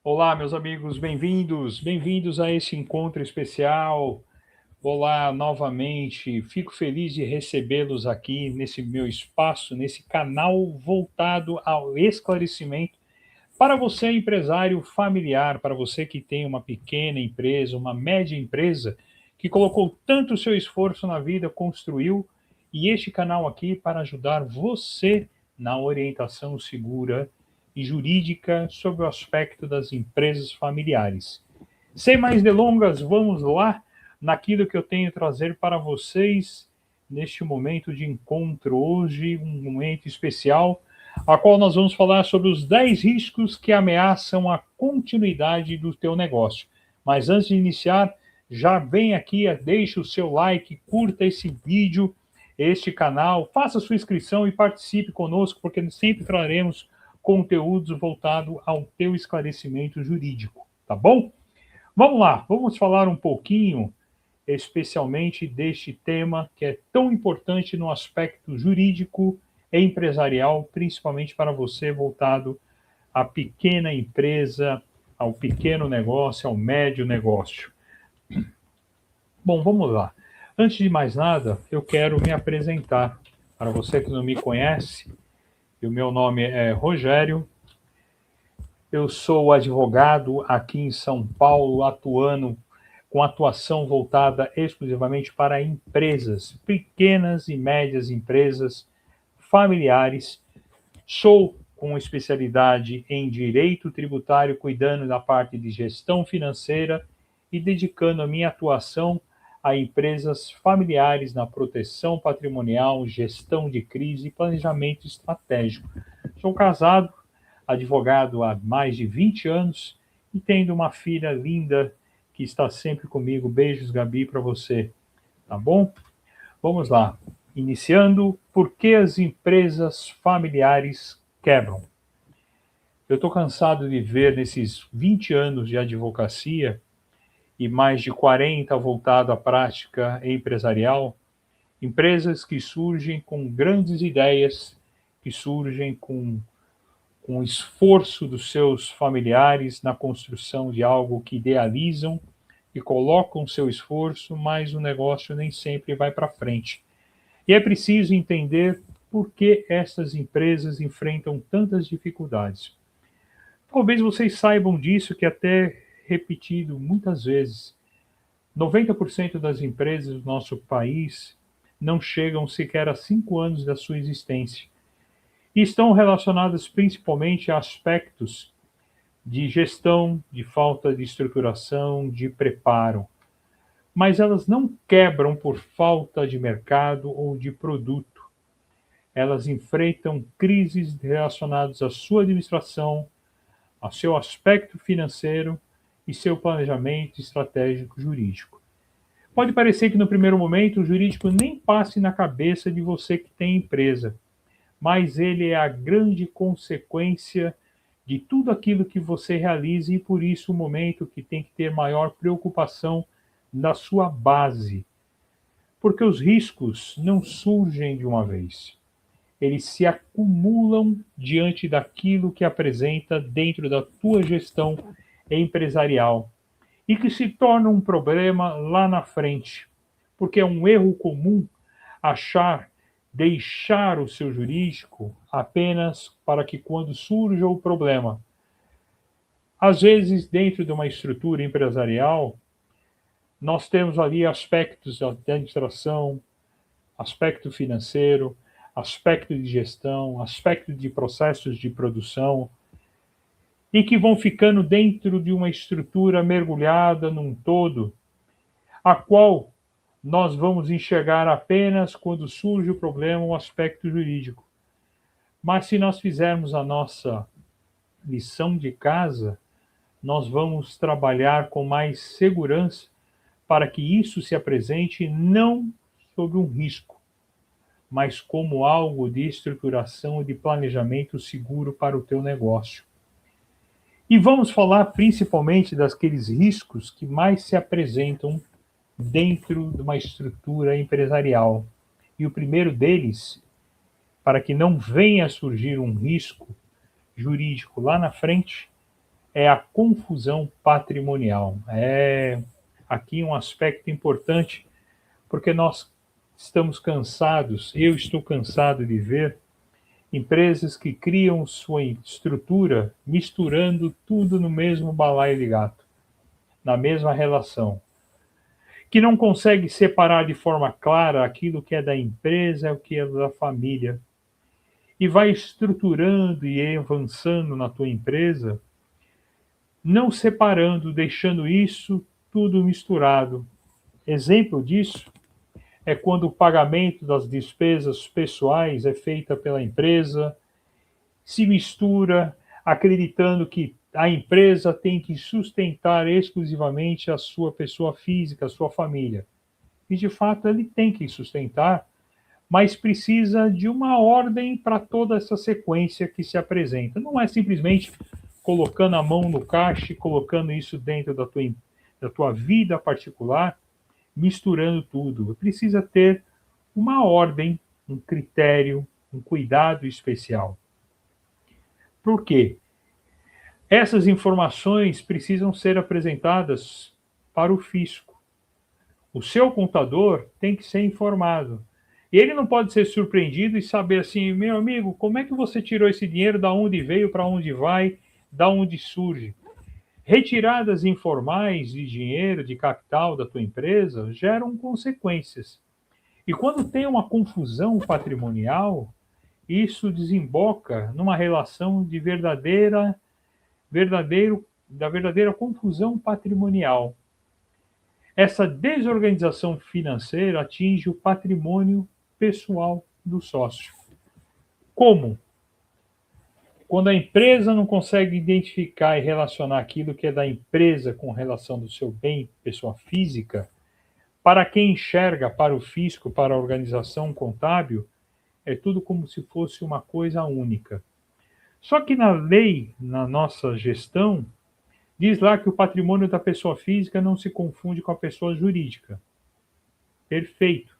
Olá, meus amigos, bem-vindos a esse encontro especial. Olá novamente, fico feliz de recebê-los aqui nesse meu espaço, nesse canal voltado ao esclarecimento para você, empresário familiar, para você que tem uma pequena empresa, uma média empresa, que colocou tanto o seu esforço na vida, construiu, e este canal aqui para ajudar você na orientação segura e jurídica sobre o aspecto das empresas familiares. Sem mais delongas, vamos lá naquilo que eu tenho a trazer para vocês neste momento de encontro hoje, um momento especial, a qual nós vamos falar sobre os 10 riscos que ameaçam a continuidade do teu negócio. Mas antes de iniciar, já vem aqui, deixe o seu like, curta esse vídeo, este canal, faça sua inscrição e participe conosco, porque sempre traremos conteúdos voltados ao teu esclarecimento jurídico, tá bom? Vamos lá, vamos falar um pouquinho especialmente deste tema que é tão importante no aspecto jurídico e empresarial, principalmente para você voltado à pequena empresa, ao pequeno negócio, ao médio negócio. Bom, vamos lá. Antes de mais nada, eu quero me apresentar. Para você que não me conhece, o meu nome é Rogério, eu sou advogado aqui em São Paulo, atuando com atuação voltada exclusivamente para empresas, pequenas e médias empresas familiares. Sou com especialidade em direito tributário, cuidando da parte de gestão financeira e dedicando a minha atuação a empresas familiares na proteção patrimonial, gestão de crise e planejamento estratégico. Sou casado, advogado há mais de 20 anos e tendo uma filha linda que está sempre comigo. Beijos, Gabi, para você, tá bom? Vamos lá. Iniciando, por que as empresas familiares quebram? Eu estou cansado de ver nesses 20 anos de advocacia e mais de 40 voltado à prática empresarial, empresas que surgem com grandes ideias, que surgem com o esforço dos seus familiares na construção de algo que idealizam e colocam seu esforço, mas o negócio nem sempre vai para frente. E é preciso entender por que essas empresas enfrentam tantas dificuldades. Talvez vocês saibam disso, que até repetido muitas vezes, 90% das empresas do nosso país não chegam sequer a 5 anos da sua existência. E estão relacionadas principalmente a aspectos de gestão, de falta de estruturação, de preparo. Mas elas não quebram por falta de mercado ou de produto. Elas enfrentam crises relacionadas à sua administração, ao seu aspecto financeiro e seu planejamento estratégico jurídico. Pode parecer que no primeiro momento o jurídico nem passe na cabeça de você que tem empresa, mas ele é a grande consequência de tudo aquilo que você realiza e por isso o momento que tem que ter maior preocupação na sua base. Porque os riscos não surgem de uma vez. Eles se acumulam diante daquilo que apresenta dentro da tua gestão empresarial e que se torna um problema lá na frente. Porque é um erro comum deixar o seu jurídico apenas para que quando surja o problema. Às vezes, dentro de uma estrutura empresarial, nós temos ali aspectos de administração, aspecto financeiro, aspecto de gestão, aspecto de processos de produção, e que vão ficando dentro de uma estrutura mergulhada num todo, a qual nós vamos enxergar apenas quando surge o problema, o aspecto jurídico. Mas se nós fizermos a nossa lição de casa, nós vamos trabalhar com mais segurança para que isso se apresente não sobre um risco, mas como algo de estruturação e de planejamento seguro para o teu negócio. E vamos falar principalmente daqueles riscos que mais se apresentam dentro de uma estrutura empresarial. E o primeiro deles, para que não venha a surgir um risco jurídico lá na frente, é a confusão patrimonial. É aqui um aspecto importante, porque nós estamos cansados, eu estou cansado de ver empresas que criam sua estrutura misturando tudo no mesmo balaio de gato, na mesma relação, que não consegue separar de forma clara aquilo que é da empresa e o que é da família, e vai estruturando e avançando na tua empresa, não separando, deixando isso tudo misturado. Exemplo disso é quando o pagamento das despesas pessoais é feita pela empresa, se mistura, acreditando que a empresa tem que sustentar exclusivamente a sua pessoa física, a sua família. E de fato ele tem que sustentar, mas precisa de uma ordem para toda essa sequência que se apresenta. Não é simplesmente colocando a mão no caixa e colocando isso dentro da tua vida particular, misturando tudo. Precisa ter uma ordem, um critério, um cuidado especial. Por quê? Essas informações precisam ser apresentadas para o fisco. O seu contador tem que ser informado. E ele não pode ser surpreendido e saber assim, meu amigo, como é que você tirou esse dinheiro, da onde veio, para onde vai, da onde surge? Retiradas informais de dinheiro, de capital da tua empresa, geram consequências. E quando tem uma confusão patrimonial, isso desemboca numa relação de verdadeira confusão patrimonial. Essa desorganização financeira atinge o patrimônio pessoal do sócio. Como? Quando a empresa não consegue identificar e relacionar aquilo que é da empresa com relação do seu bem, pessoa física, para quem enxerga, para o fisco, para a organização contábil, é tudo como se fosse uma coisa única. Só que na lei, na nossa gestão, diz lá que o patrimônio da pessoa física não se confunde com a pessoa jurídica. Perfeito.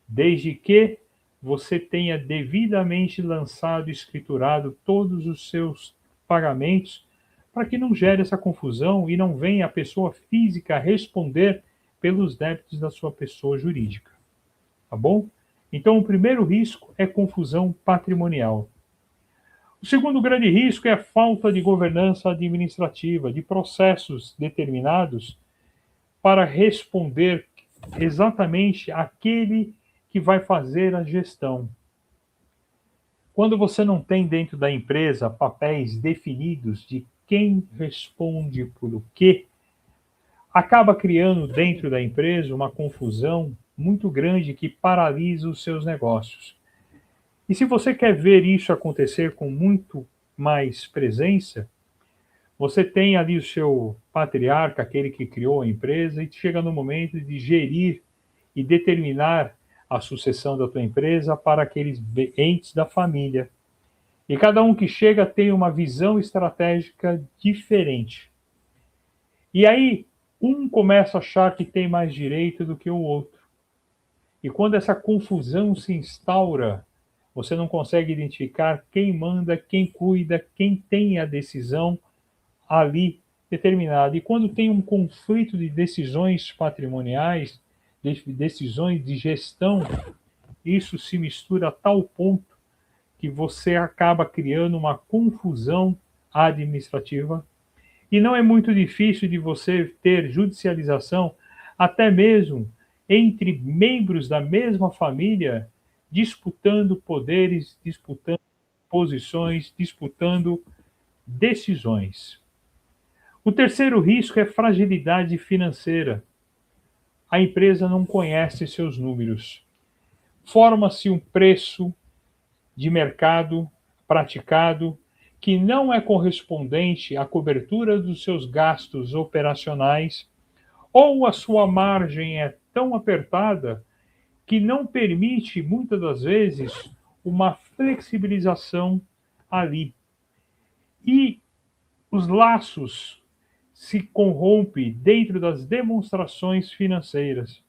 Desde que você tenha devidamente lançado e escriturado todos os seus pagamentos, para que não gere essa confusão e não venha a pessoa física responder pelos débitos da sua pessoa jurídica. Tá bom? Então, o primeiro risco é confusão patrimonial. O segundo grande risco é a falta de governança administrativa, de processos determinados para responder exatamente àquele que vai fazer a gestão. Quando você não tem dentro da empresa papéis definidos de quem responde por o quê, acaba criando dentro da empresa uma confusão muito grande que paralisa os seus negócios. E se você quer ver isso acontecer com muito mais presença, você tem ali o seu patriarca, aquele que criou a empresa, e chega no momento de gerir e determinar a sucessão da tua empresa para aqueles entes da família. E cada um que chega tem uma visão estratégica diferente. E aí, um começa a achar que tem mais direito do que o outro. E quando essa confusão se instaura, você não consegue identificar quem manda, quem cuida, quem tem a decisão ali determinada. E quando tem um conflito de decisões patrimoniais, de decisões de gestão, isso se mistura a tal ponto que você acaba criando uma confusão administrativa. E não é muito difícil de você ter judicialização, até mesmo entre membros da mesma família, disputando poderes, disputando posições, disputando decisões. O terceiro risco é fragilidade financeira. A empresa não conhece seus números. Forma-se um preço de mercado praticado que não é correspondente à cobertura dos seus gastos operacionais, ou a sua margem é tão apertada que não permite, muitas das vezes, uma flexibilização ali. E os laços se corrompem dentro das demonstrações financeiras.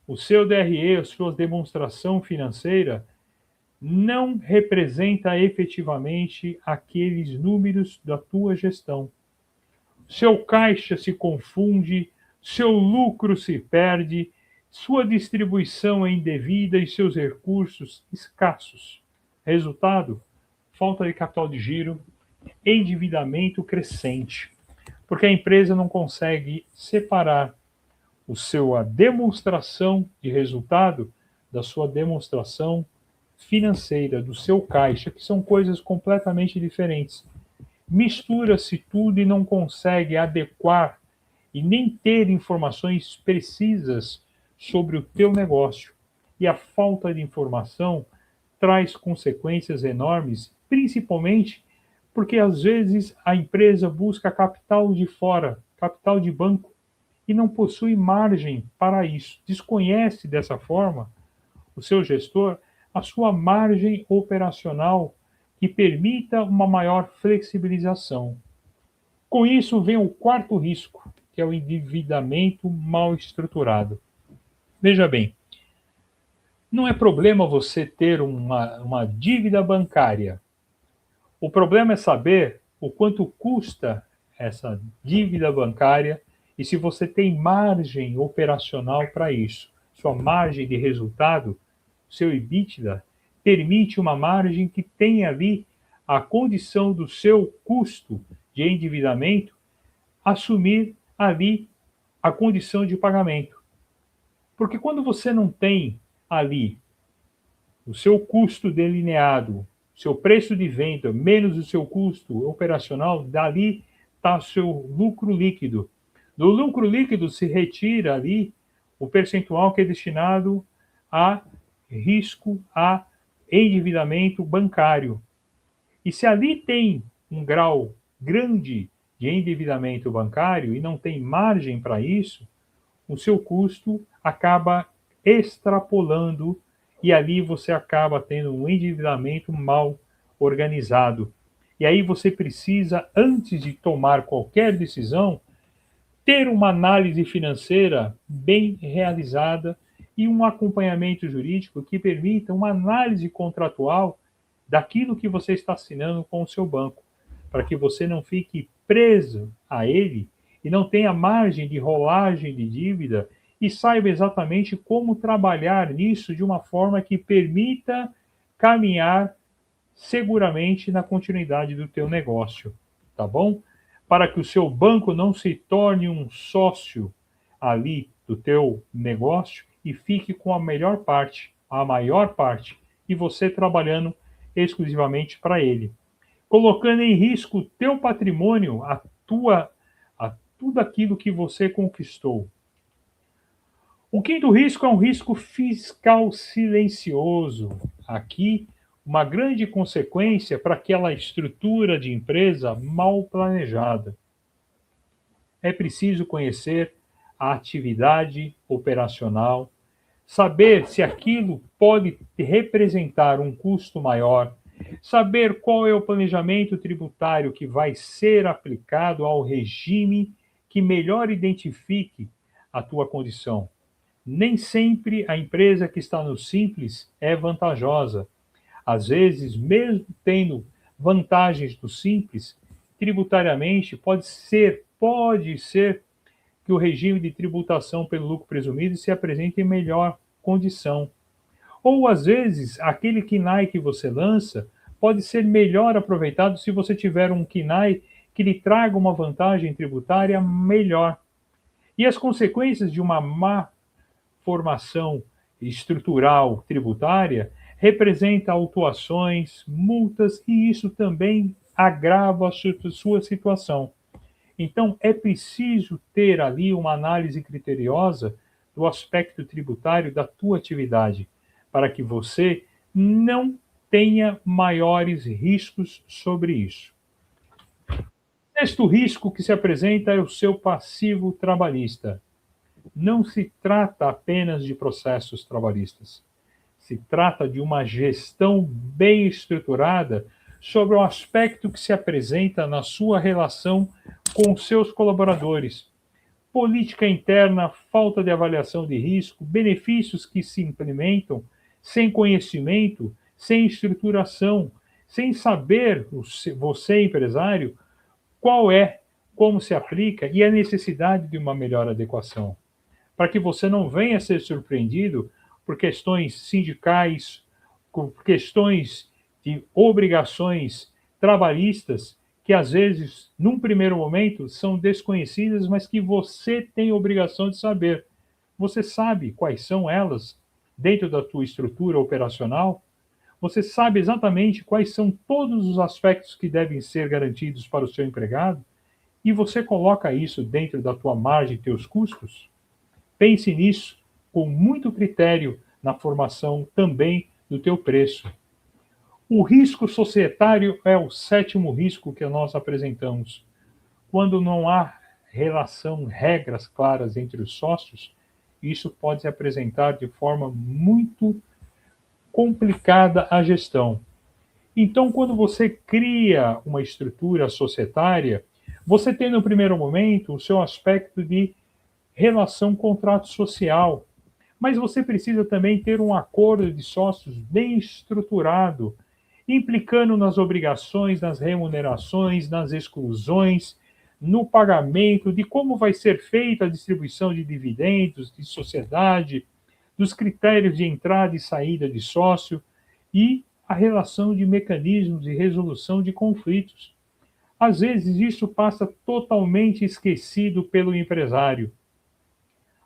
O seu DRE, a sua demonstração financeira, não representa efetivamente aqueles números da tua gestão. seu caixa se confunde, seu lucro se perde, sua distribuição é indevida e seus recursos escassos. Resultado: falta de capital de giro, endividamento crescente, porque a empresa não consegue separar a demonstração de resultado da sua demonstração financeira, do seu caixa, que são coisas completamente diferentes. Mistura-se tudo e não consegue adequar e nem ter informações precisas sobre o teu negócio. E a falta de informação traz consequências enormes, principalmente porque às vezes a empresa busca capital de fora, capital de banco, e não possui margem para isso. Desconhece dessa forma o seu gestor a sua margem operacional que permita uma maior flexibilização. Com isso vem o quarto risco, que é o endividamento mal estruturado. Veja bem, não é problema você ter uma dívida bancária. O problema é saber o quanto custa essa dívida bancária e se você tem margem operacional para isso. Sua margem de resultado, seu EBITDA, permite uma margem que tenha ali a condição do seu custo de endividamento assumir ali a condição de pagamento. Porque quando você não tem ali o seu custo delineado, seu preço de venda menos o seu custo operacional, dali está o seu lucro líquido. Do lucro líquido se retira ali o percentual que é destinado a risco, a endividamento bancário. E se ali tem um grau grande de endividamento bancário e não tem margem para isso, o seu custo acaba extrapolando e ali você acaba tendo um endividamento mal organizado. E aí você precisa, antes de tomar qualquer decisão, ter uma análise financeira bem realizada e um acompanhamento jurídico que permita uma análise contratual daquilo que você está assinando com o seu banco, para que você não fique preso a ele e não tenha margem de rolagem de dívida e saiba exatamente como trabalhar nisso de uma forma que permita caminhar seguramente na continuidade do teu negócio, tá bom? Para que o seu banco não se torne um sócio ali do teu negócio e fique com a melhor parte, a maior parte, e você trabalhando exclusivamente para ele, colocando em risco o teu patrimônio, a tudo aquilo que você conquistou. O quinto risco é um risco fiscal silencioso. Aqui, uma grande consequência para aquela estrutura de empresa mal planejada. É preciso conhecer a atividade operacional, saber se aquilo pode representar um custo maior, saber qual é o planejamento tributário que vai ser aplicado ao regime que melhor identifique a tua condição. Nem sempre a empresa que está no simples é vantajosa. Às vezes, mesmo tendo vantagens do simples, tributariamente pode ser que o regime de tributação pelo lucro presumido se apresente em melhor condição. Ou às vezes, aquele KNAI que você lança pode ser melhor aproveitado se você tiver um KNAI que lhe traga uma vantagem tributária melhor. E as consequências de uma má formação estrutural tributária representa autuações, multas, e isso também agrava a sua situação. Então, é preciso ter ali uma análise criteriosa do aspecto tributário da tua atividade, para que você não tenha maiores riscos sobre isso. O sexto risco que se apresenta é o seu passivo trabalhista. Não se trata apenas de processos trabalhistas. Se trata de uma gestão bem estruturada sobre o aspecto que se apresenta na sua relação com seus colaboradores. Política interna, falta de avaliação de risco, benefícios que se implementam sem conhecimento, sem estruturação, sem saber, você, empresário, qual é como se aplica e a necessidade de uma melhor adequação, para que você não venha a ser surpreendido por questões sindicais, por questões de obrigações trabalhistas que às vezes, num primeiro momento, são desconhecidas, mas que você tem obrigação de saber. Você sabe quais são elas dentro da tua estrutura operacional? Você sabe exatamente quais são todos os aspectos que devem ser garantidos para o seu empregado? E você coloca isso dentro da tua margem, teus custos? Pense nisso com muito critério na formação também do teu preço. O risco societário é o sétimo risco que nós apresentamos. Quando não há relação, regras claras entre os sócios, isso pode se apresentar de forma muito complicada a gestão. Então, quando você cria uma estrutura societária, você tem no primeiro momento o seu aspecto de relação contrato social, mas você precisa também ter um acordo de sócios bem estruturado, implicando nas obrigações, nas remunerações, nas exclusões, no pagamento, de como vai ser feita a distribuição de dividendos, de sociedade, dos critérios de entrada e saída de sócio e a relação de mecanismos de resolução de conflitos. Às vezes, isso passa totalmente esquecido pelo empresário,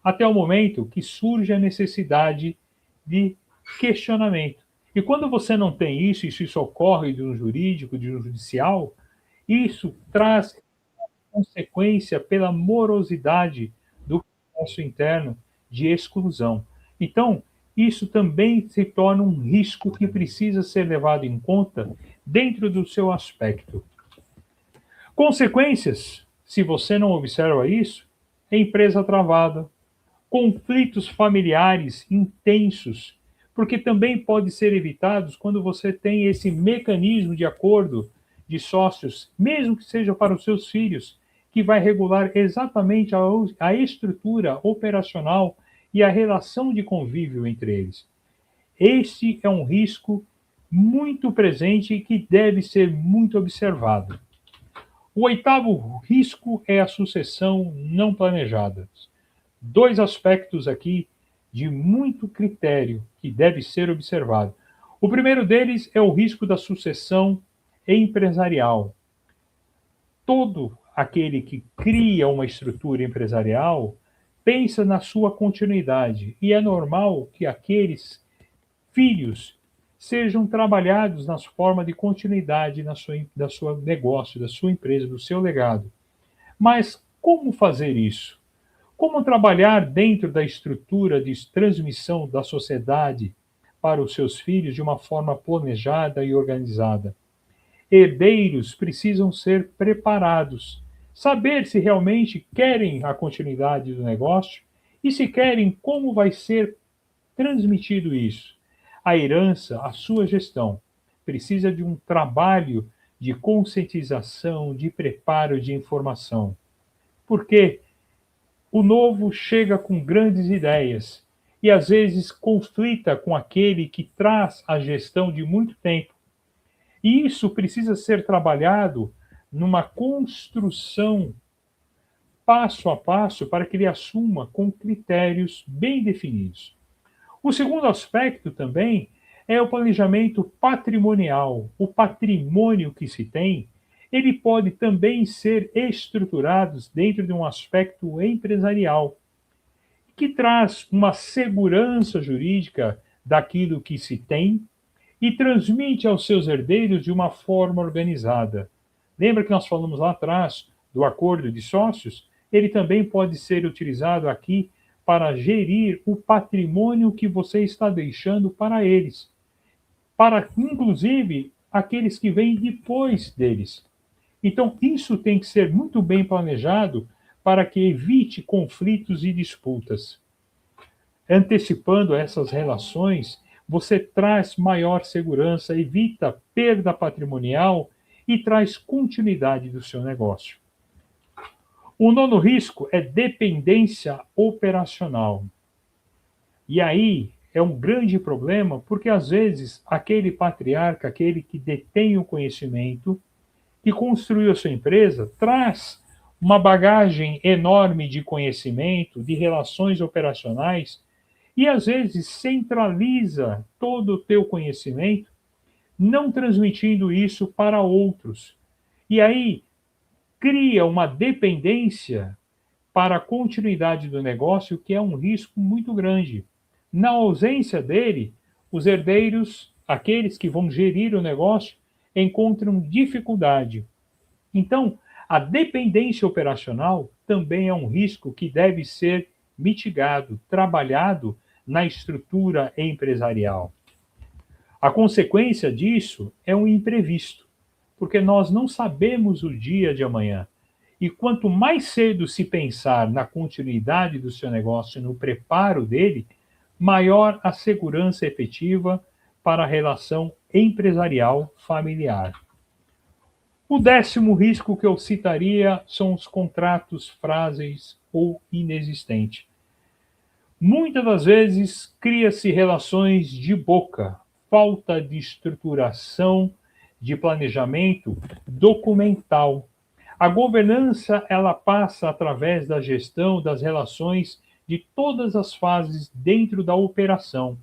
até o momento que surge a necessidade de questionamento. E quando você não tem isso, isso ocorre de um jurídico, de um judicial, isso traz consequência pela morosidade do processo interno de exclusão. Então, isso também se torna um risco que precisa ser levado em conta dentro do seu aspecto. Consequências, se você não observa isso, é empresa travada, conflitos familiares intensos, porque também pode ser evitados quando você tem esse mecanismo de acordo de sócios, mesmo que seja para os seus filhos, que vai regular exatamente a estrutura operacional e a relação de convívio entre eles. Este é um risco muito presente e que deve ser muito observado. O oitavo risco é a sucessão não planejada. Dois aspectos aqui de muito critério que deve ser observado. O primeiro deles é o risco da sucessão empresarial. Todo aquele que cria uma estrutura empresarial pensa na sua continuidade e é normal que aqueles filhos sejam trabalhados na forma de continuidade da sua negócio, da sua empresa, do seu legado. Mas como fazer isso? Como trabalhar dentro da estrutura de transmissão da sociedade para os seus filhos de uma forma planejada e organizada? Herdeiros precisam ser preparados, saber se realmente querem a continuidade do negócio e se querem, como vai ser transmitido isso. A herança, a sua gestão, precisa de um trabalho de conscientização, de preparo de informação. Porque o novo chega com grandes ideias e às vezes conflita com aquele que traz a gestão de muito tempo. E isso precisa ser trabalhado numa construção passo a passo para que ele assuma com critérios bem definidos. O segundo aspecto também é o planejamento patrimonial. O patrimônio que se tem, ele pode também ser estruturado dentro de um aspecto empresarial, que traz uma segurança jurídica daquilo que se tem e transmite aos seus herdeiros de uma forma organizada. Lembra que nós falamos lá atrás do acordo de sócios? Ele também pode ser utilizado aqui para gerir o patrimônio que você está deixando para eles, para inclusive aqueles que vêm depois deles. Então, isso tem que ser muito bem planejado para que evite conflitos e disputas. Antecipando essas relações, você traz maior segurança, evita perda patrimonial e traz continuidade do seu negócio. O nono risco é dependência operacional. E aí é um grande problema, porque às vezes aquele patriarca, aquele que detém o conhecimento, que construiu a sua empresa, traz uma bagagem enorme de conhecimento, de relações operacionais, e às vezes centraliza todo o teu conhecimento, não transmitindo isso para outros. E aí cria uma dependência para a continuidade do negócio, que é um risco muito grande. Na ausência dele, os herdeiros, aqueles que vão gerir o negócio, encontram dificuldade. Então, a dependência operacional também é um risco que deve ser mitigado, trabalhado na estrutura empresarial. A consequência disso é um imprevisto, porque nós não sabemos o dia de amanhã. E quanto mais cedo se pensar na continuidade do seu negócio, no preparo dele, maior a segurança efetiva para a relação empresarial familiar. O décimo risco que eu citaria são os contratos frágeis ou inexistentes. Muitas das vezes cria-se relações de boca, falta de estruturação, de planejamento documental. A governança ela passa através da gestão das relações de todas as fases dentro da operação.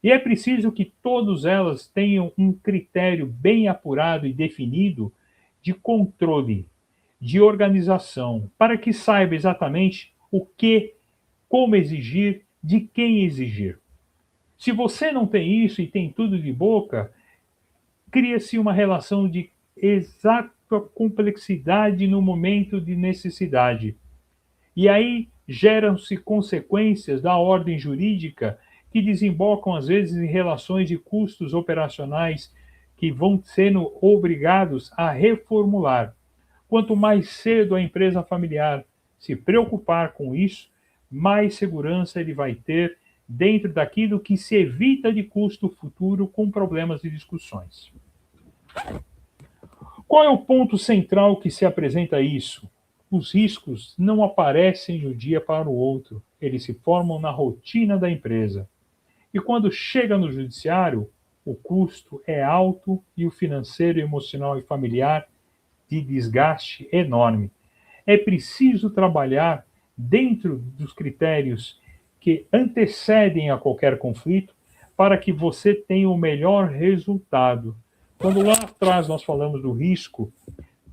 E é preciso que todas elas tenham um critério bem apurado e definido de controle, de organização, para que saiba exatamente o que, como exigir, de quem exigir. Se você não tem isso e tem tudo de boca, cria-se uma relação de exata complexidade no momento de necessidade. E aí geram-se consequências da ordem jurídica que desembocam, às vezes, em relações de custos operacionais que vão sendo obrigados a reformular. Quanto mais cedo a empresa familiar se preocupar com isso, mais segurança ele vai ter dentro daquilo que se evita de custo futuro com problemas e discussões. Qual é o ponto central que se apresenta a isso? Os riscos não aparecem de um dia para o outro, eles se formam na rotina da empresa. E quando chega no judiciário, o custo é alto e o financeiro, emocional e familiar de desgaste enorme. É preciso trabalhar dentro dos critérios que antecedem a qualquer conflito para que você tenha o melhor resultado. Quando lá atrás nós falamos do risco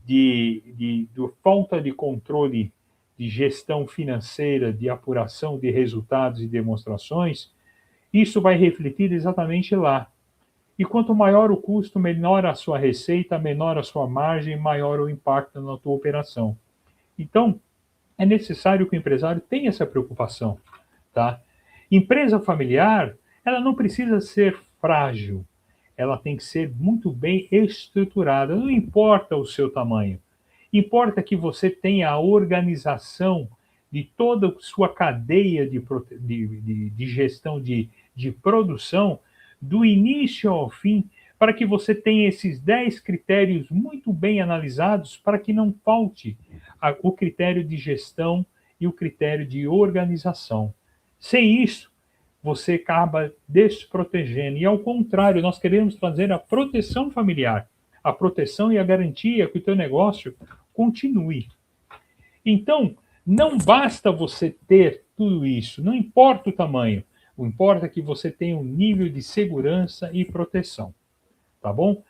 de falta de controle de gestão financeira, de apuração de resultados e demonstrações, isso vai refletir exatamente lá. E quanto maior o custo, menor a sua receita, menor a sua margem, maior o impacto na tua operação. Então, é necessário que o empresário tenha essa preocupação, tá? Empresa familiar, ela não precisa ser frágil, ela tem que ser muito bem estruturada, não importa o seu tamanho. Importa que você tenha a organização de toda a sua cadeia de gestão de produção, do início ao fim, para que você tenha esses 10 critérios muito bem analisados, para que não falte o critério de gestão e o critério de organização. Sem isso, você acaba desprotegendo. E ao contrário, nós queremos fazer a proteção familiar, a proteção e a garantia que o teu negócio continue. Então, não basta você ter tudo isso, não importa o tamanho, o importa é que você tenha um nível de segurança e proteção, tá bom?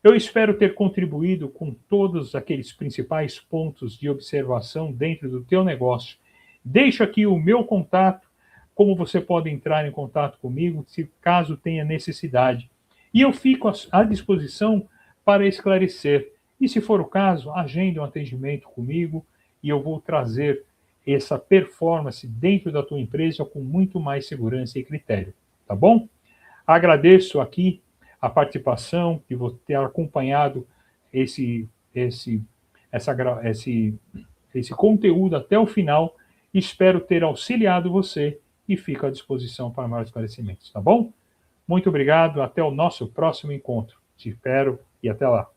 Eu espero ter contribuído com todos aqueles principais pontos de observação dentro do teu negócio. Deixo aqui o meu contato, como você pode entrar em contato comigo, se caso tenha necessidade. E eu fico à disposição para esclarecer. E se for o caso, agende um atendimento comigo e eu vou trazer essa performance dentro da tua empresa com muito mais segurança e critério, tá bom? Agradeço aqui a participação, de você ter acompanhado esse conteúdo até o final. Espero ter auxiliado você e fico à disposição para mais esclarecimentos, tá bom? Muito obrigado, até o nosso próximo encontro. Te espero e até lá.